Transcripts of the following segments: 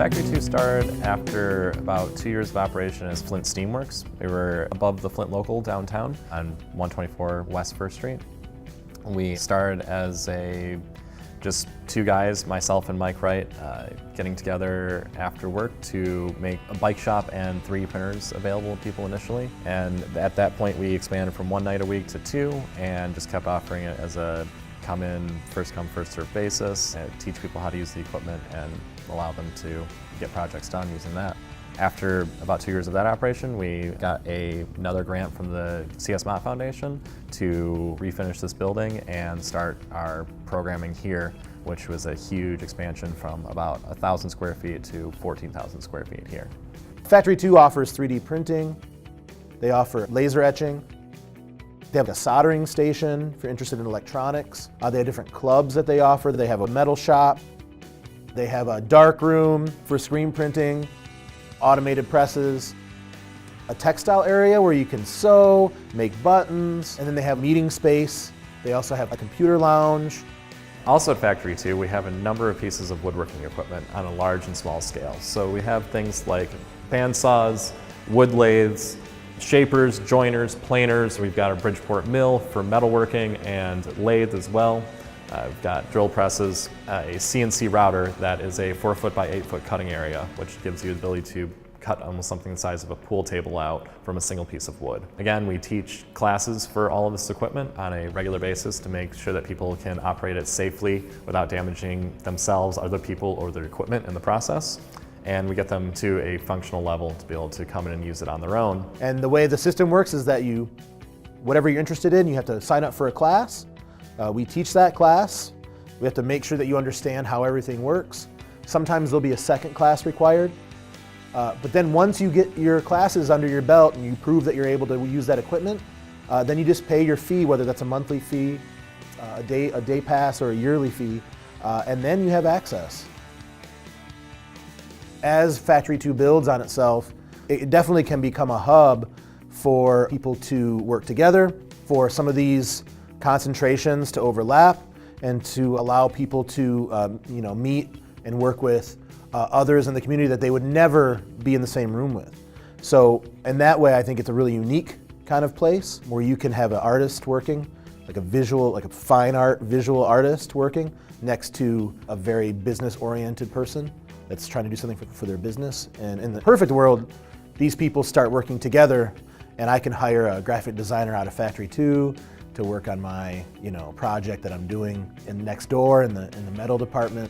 Factory 2 started after about 2 years of operation as Flint Steamworks. We were above the Flint local downtown on 124 West 1st Street. We started as just two guys, myself and Mike Wright, getting together after work to make a bike shop and 3D printers available to people initially. And at that point we expanded from one night a week to two and just kept offering it as a come in, first come, first served basis, and teach people how to use the equipment and allow them to get projects done using that. After about 2 years of that operation, we got another grant from the CS Mott Foundation to refinish this building and start our programming here, which was a huge expansion from about 1,000 square feet to 14,000 square feet here. Factory 2 offers 3D printing. They offer laser etching. They have a soldering station if you're interested in electronics. They have different clubs that they offer. They have a metal shop. They have a dark room for screen printing, automated presses, a textile area where you can sew, make buttons, and then they have meeting space. They also have a computer lounge. Also at Factory 2, we have a number of pieces of woodworking equipment on a large and small scale. So we have things like bandsaws, wood lathes, shapers, joiners, planers. We've got a Bridgeport mill for metalworking and lathe as well. We've got drill presses, a CNC router that is a 4 foot by 8 foot cutting area, which gives you the ability to cut almost something the size of a pool table out from a single piece of wood. Again, we teach classes for all of this equipment on a regular basis to make sure that people can operate it safely without damaging themselves, other people, or their equipment in the process. And we get them to a functional level to be able to come in and use it on their own. And the way the system works is that whatever you're interested in, you have to sign up for a class. We teach that class. We have to make sure that you understand how everything works. Sometimes there'll be a second class required. But then once you get your classes under your belt and you prove that you're able to use that equipment, then you just pay your fee, whether that's a monthly fee, a day pass, or a yearly fee, and then you have access. As Factory 2 builds on itself, it definitely can become a hub for people to work together, for some of these concentrations to overlap, and to allow people to meet and work with others in the community that they would never be in the same room with. So in that way, I think it's a really unique kind of place where you can have an artist working, like a fine art visual artist working next to a very business-oriented person that's trying to do something for their business. And in the perfect world, these people start working together, and I can hire a graphic designer out of Factory 2 to work on my project that I'm doing next door in the metal department.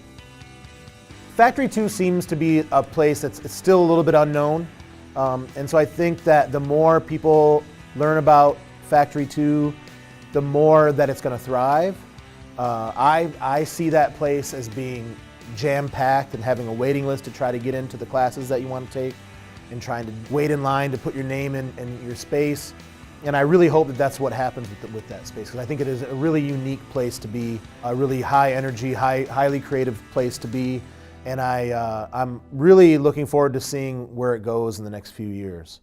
Factory 2 seems to be a place it's still a little bit unknown, and so I think that the more people learn about Factory 2, the more that it's going to thrive. I see that place as being jam-packed and having a waiting list to try to get into the classes that you want to take, and trying to wait in line to put your name in your space. And I really hope that that's what happens with that space, because I think it is a really unique place to be, a really high energy, highly creative place to be. And I'm really looking forward to seeing where it goes in the next few years.